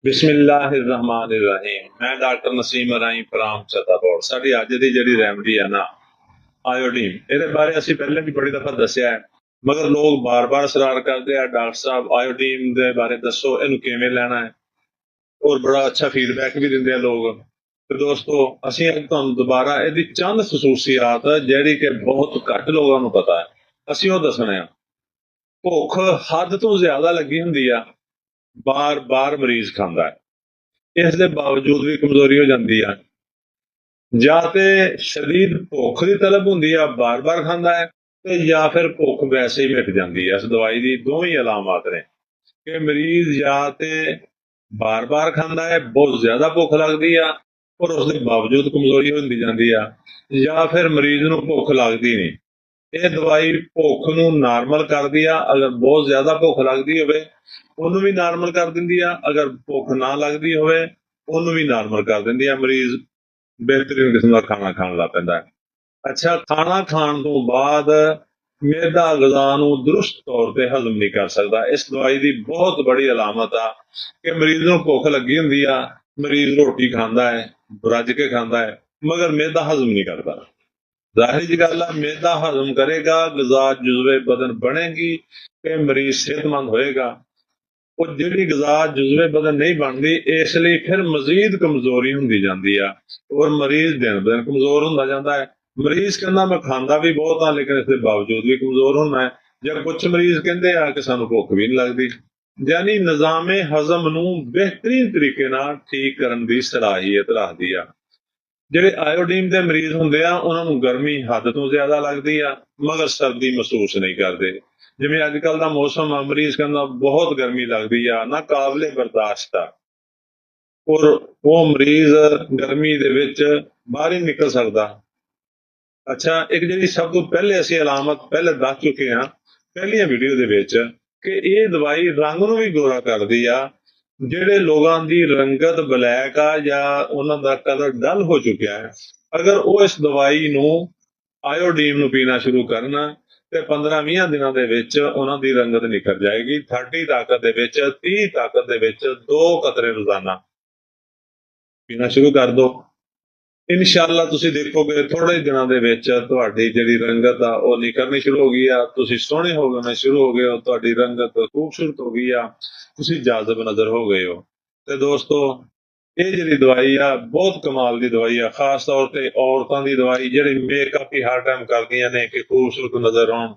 बिस्मिल्लाहिर्रहमानिर्रहीम। मैं डॉक्टर नसीम राई प्राम चताबोड़। साडी अज दी जिहड़ी रेमडी है ना, आयोडीन, ਇਹਦੇ ਬਾਰੇ ਅਸੀਂ ਪਹਿਲੇ ਵੀ ਬੜੀ ਦਫਾ ਦੱਸਿਆ ਹੈ, ਮਗਰ ਲੋਕ ਬਾਰ-ਬਾਰ ਸਰਾਰ ਕਰਦੇ ਆ, ਡਾਕਟਰ ਸਾਹਿਬ ਆਇਓਡੀਨ ਦੇ ਬਾਰੇ ਦੱਸੋ, ਇਹਨੂੰ ਕਿਵੇਂ ਲੈਣਾ ਹੈ, ਔਰ ਬੜਾ ਅੱਛਾ ਫੀਡਬੈਕ ਵੀ ਦਿੰਦੇ ਆ ਲੋਕ। ਤੇ ਦੋਸਤੋ, ਅਸੀਂ ਅੱਜ ਤੁਹਾਨੂੰ ਦੁਬਾਰਾ ਇਹਦੀ ਚੰਦ ਖਸੂਸੀਆਤ ਜਿਹੜੀ ਕਿ ਬਹੁਤ ਘੱਟ ਲੋਕਾਂ ਨੂੰ ਪਤਾ ਹੈ, ਅਸੀਂ ਉਹ ਦੱਸਣੇ ਆ। ਭੁੱਖ ਹੱਦ ਤੋਂ ਜ਼ਿਆਦਾ ਲੱਗੀ ਹੁੰਦੀ ਆ, ਬਾਰ-ਬਾਰ ਮਰੀਜ਼ ਖਾਂਦਾ ਹੈ, ਇਸ ਦੇ ਬਾਵਜੂਦ ਵੀ ਕਮਜ਼ੋਰੀ ਹੋ ਜਾਂਦੀ ਆ। ਜਾਂ ਤੇ ਸ਼ਦੀਦ ਭੁੱਖ ਦੀ ਤਲਬ ਹੁੰਦੀ ਆ, ਬਾਰ-ਬਾਰ ਖਾਂਦਾ ਹੈ, ਤੇ ਜਾਂ ਫਿਰ ਭੁੱਖ ਵੈਸੇ ਹੀ ਮਿਟ ਜਾਂਦੀ ਹੈ। ਇਸ ਦਵਾਈ ਦੀ ਦੋਵੇਂ ਅਲਾਮਤ ਨੇ ਕਿ ਮਰੀਜ਼ ਜਾਂ ਤੇ ਬਾਰ-ਬਾਰ ਖਾਂਦਾ ਹੈ, ਬਹੁਤ ਜ਼ਿਆਦਾ ਭੁੱਖ ਲੱਗਦੀ ਆ, ਪਰ ਉਸ ਦੇ ਬਾਵਜੂਦ ਕਮਜ਼ੋਰੀ ਹੁੰਦੀ ਜਾਂਦੀ ਆ, ਜਾਂ ਫਿਰ ਮਰੀਜ਼ ਨੂੰ ਭੁੱਖ ਲੱਗਦੀ ਨਹੀਂ। ਇਹ ਦਵਾਈ ਭੁੱਖ ਨੂੰ ਨਾਰਮਲ ਕਰਦੀ ਆ। ਅਗਰ ਬਹੁਤ ਜ਼ਿਆਦਾ ਭੁੱਖ ਲੱਗਦੀ ਹੋਵੇ ਉਹਨੂੰ ਵੀ ਨਾਰਮਲ ਕਰ ਦਿੰਦੀ ਆ, ਅਗਰ ਭੁੱਖ ਨਾ ਲੱਗਦੀ ਹੋਵੇ ਉਹਨੂੰ ਵੀ ਨਾਰਮਲ ਕਰ ਦਿੰਦੀ ਆ। ਮਰੀਜ਼ ਬਿਹਤਰੀਨ ਕਿਸਮ ਦਾ ਖਾਣਾ ਖਾਣ ਲੱਗ ਪੈਂਦਾ ਹੈ। ਅੱਛਾ, ਖਾਣਾ ਖਾਣ ਤੋਂ ਬਾਅਦ ਮਿਹਦਾ ਗ਼ਜ਼ਾ ਨੂੰ ਦਰੁਸਤ ਤੌਰ ਤੇ ਹਜ਼ਮ ਨਹੀਂ ਕਰ ਸਕਦਾ। ਇਸ ਦਵਾਈ ਦੀ ਬਹੁਤ ਬੜੀ ਅਲਾਮਤ ਆ ਕਿ ਮਰੀਜ਼ ਨੂੰ ਭੁੱਖ ਲੱਗੀ ਹੁੰਦੀ ਆ, ਮਰੀਜ਼ ਰੋਟੀ ਖਾਂਦਾ ਹੈ, ਰੱਜ ਕੇ ਖਾਂਦਾ ਹੈ, ਮਗਰ ਮਿਹਦਾ ਹਜ਼ਮ ਨਹੀਂ ਕਰਦਾ। ਜ਼ਾਹਿਰ ਜੀ ਗੱਲ ਆ, ਮਿਹਦਾ ਹਜ਼ਮ ਕਰੇਗਾ, ਗ਼ਜ਼ਾ ਜੁਜ਼ਵੇ ਬਦਨ ਬਣੇਗੀ ਤੇ ਮਰੀਜ਼ ਸਿਹਤਮੰਦ ਹੋਏਗਾ। ਉਹ ਜਿਹੜੀ ਗ਼ਜ਼ਾ ਜੁਜ਼ਵੇ ਬਦਨ ਨਹੀਂ ਬਣਦੀ, ਇਸ ਲਈ ਫਿਰ ਮਜ਼ੀਦ ਕਮਜ਼ੋਰੀ ਹੁੰਦੀ ਜਾਂਦੀ ਆ, ਔਰ ਮਰੀਜ਼ ਦਿਨ ਦਿਨ ਕਮਜ਼ੋਰ ਹੁੰਦਾ ਜਾਂਦਾ ਹੈ। ਮਰੀਜ਼ ਕਹਿੰਦਾ ਮੈਂ ਖਾਂਦਾ ਵੀ ਬਹੁਤ ਆ, ਲੇਕਿਨ ਇਸ ਦੇ ਬਾਵਜੂਦ ਵੀ ਕਮਜ਼ੋਰ ਹੁੰਦਾ ਹੈ। ਜਾਂ ਕੁਝ ਮਰੀਜ਼ ਕਹਿੰਦੇ ਆ ਕਿ ਸਾਨੂੰ ਭੁੱਖ ਵੀ ਨਹੀਂ ਲੱਗਦੀ। ਯਾਨੀ ਨਿਜ਼ਾਮੇ ਹਜ਼ਮ ਨੂੰ ਬਿਹਤਰੀਨ ਤਰੀਕੇ ਨਾਲ ਠੀਕ ਕਰਨ ਦੀ ਸਲਾਹੀਅਤ ਰੱਖਦੀ ਆ। ਜਿਹੜੇ ਆਇਓਡੀਨ ਦੇ ਮਰੀਜ਼ ਹੁੰਦੇ ਆ ਉਹਨਾਂ ਨੂੰ ਗਰਮੀ ਹੱਦ ਤੋਂ ਜ਼ਿਆਦਾ ਲੱਗਦੀ ਆ, ਮਗਰ ਸਰਦੀ ਮਹਿਸੂਸ ਨਹੀਂ ਕਰਦੇ। ਜਿਵੇਂ ਅੱਜ ਕੱਲ ਦਾ ਮੌਸਮ ਆ, ਮਰੀਜ਼ ਕਹਿੰਦਾ ਬਹੁਤ ਗਰਮੀ ਲੱਗਦੀ ਆ, ਨਾ ਕਾਬਲੇ ਬਰਦਾਸ਼ਤ ਆ, ਔਰ ਉਹ ਮਰੀਜ਼ ਗਰਮੀ ਦੇ ਵਿੱਚ ਬਾਹਰ ਹੀ ਨਿਕਲ ਸਕਦਾ। ਅੱਛਾ, ਇੱਕ ਜਿਹੜੀ ਸਭ ਤੋਂ ਪਹਿਲੇ ਅਸੀਂ ਅਲਾਮਤ ਪਹਿਲੇ ਦੱਸ ਚੁੱਕੇ ਹਾਂ ਪਹਿਲੀਆਂ ਵੀਡੀਓ ਦੇ ਵਿੱਚ ਕਿ ਇਹ ਦਵਾਈ ਰੰਗ ਨੂੰ ਵੀ ਗੋਰਾ ਕਰਦੀ ਆ। ਜਿਹੜੇ ਲੋਕਾਂ ਦੀ ਰੰਗਤ ਬਲੈਕ ਆ ਜਾਂ ਉਹਨਾਂ ਦਾ ਕਲਰ ਡਲ ਹੋ ਚੁੱਕਿਆ ਹੈ, ਅਗਰ ਉਹ ਇਸ ਦਵਾਈ ਨੂੰ ਆਇਓਡੀਨ ਨੂੰ ਪੀਣਾ ਸ਼ੁਰੂ ਕਰਨ ਤੇ 15-20 ਦਿਨਾਂ ਦੇ ਵਿੱਚ ਉਹਨਾਂ ਦੀ ਰੰਗਤ ਨਿਖਰ ਜਾਏਗੀ। 30 ਤਾਕਤ ਦੇ ਵਿੱਚ 30 ਤਾਕਤ ਦੇ ਵਿੱਚ 2 ਕਤਰੇ ਰੋਜ਼ਾਨਾ ਪੀਣਾ ਸ਼ੁਰੂ ਕਰ ਦਿਓ। ਇਨਸ਼ਾਅੱਲਾ ਤੁਸੀਂ ਦੇਖੋਗੇ ਥੋੜੇ ਦਿਨਾਂ ਦੇ ਵਿੱਚ ਤੁਹਾਡੀ ਜਿਹੜੀ ਰੰਗਤ ਆ ਉਹ ਨਿਕਲਣੀ ਸ਼ੁਰੂ ਹੋ ਗਈ ਆ, ਤੁਸੀਂ ਸੋਹਣੇ ਹੋ ਗਏ ਸ਼ੁਰੂ ਹੋ ਗਏ ਹੋ, ਤੁਹਾਡੀ ਰੰਗਤ ਖੂਬਸੂਰਤ ਹੋ ਗਈ ਆ, ਤੁਸੀਂ ਜਾਜ਼ਬ ਨਜ਼ਰ ਹੋ ਗਏ ਹੋ। ਤੇ ਦੋਸਤੋ, ਇਹ ਜਿਹੜੀ ਦਵਾਈ ਆ ਬਹੁਤ ਕਮਾਲ ਦੀ ਦਵਾਈ ਆ, ਖਾਸ ਤੌਰ ਤੇ ਔਰਤਾਂ ਦੀ ਦਵਾਈ ਜਿਹੜੀ ਮੇਕਅਪ ਹੀ ਹਰ ਟਾਈਮ ਕਰਦੀਆਂ ਨੇ ਕਿ ਖੂਬਸੂਰਤ ਨਜ਼ਰ ਆਉਣ।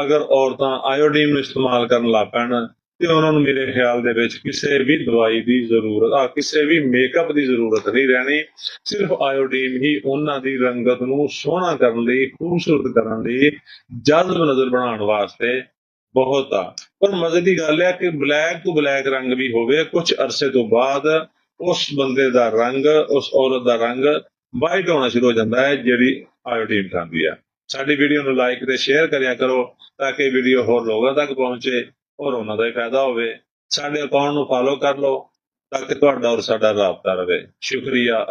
ਅਗਰ ਔਰਤਾਂ ਆਇਓਡੀਨ ਨੂੰ ਇਸਤੇਮਾਲ ਕਰਨ ਲੱਗ ਪੈਣ ਤੇ ਉਹਨਾਂ ਨੂੰ ਮੇਰੇ ਖਿਆਲ ਦੇ ਵਿੱਚ ਕਿਸੇ ਵੀ ਦਵਾਈ ਦੀ ਜ਼ਰੂਰਤ ਕਿਸੇ ਵੀ ਮੇਕਅਪ ਦੀ ਜ਼ਰੂਰਤ ਨਹੀਂ ਰਹਿਣੀ। ਸਿਰਫ ਆਇਓਡੀਨ ਹੀ ਉਹਨਾਂ ਦੀ ਰੰਗਤ ਨੂੰ ਸੋਹਣਾ ਕਰਨ ਲਈ, ਖੂਬਸੂਰਤ ਕਰਨ ਲਈ, ਜਜ਼ਬ ਨਜ਼ਰ ਬਣਾਉਣ ਵਾਸਤੇ ਬਹੁਤ ਆ। ਪਰ ਮਜ਼ੇ ਦੀ ਗੱਲ ਹੈ ਕਿ ਬਲੈਕ ਤੋਂ ਬਲੈਕ ਰੰਗ ਵੀ ਹੋਵੇ, ਕੁਝ ਅਰਸੇ ਤੋਂ ਬਾਅਦ ਉਸ ਬੰਦੇ ਦਾ ਰੰਗ, ਉਸ ਔਰਤ ਦਾ ਰੰਗ ਵਾਈਟ ਹੋਣਾ ਸ਼ੁਰੂ ਹੋ ਜਾਂਦਾ ਹੈ ਜਿਹੜੀ ਆਇਓਡੀਨ ਖਾਂਦੀ ਆ। ਸਾਡੀ ਵੀਡੀਓ ਨੂੰ ਲਾਈਕ ਤੇ ਸ਼ੇਅਰ ਕਰਿਆ ਕਰੋ ਤਾਂ ਕਿ ਵੀਡੀਓ ਹੋਰ ਲੋਕਾਂ ਤੱਕ ਪਹੁੰਚੇ ਔਰ ਉਹਨਾਂ ਦਾ ਹੀ ਫਾਇਦਾ ਹੋਵੇ। ਸਾਡੇ ਅਕਾਊਂਟ ਨੂੰ ਫਾਲੋ ਕਰ ਲਓ ਤਾਂ ਕਿ ਤੁਹਾਡਾ ਔਰ ਸਾਡਾ ਰਾਬਤਾ ਰਹੇ। ਸ਼ੁਕਰੀਆ।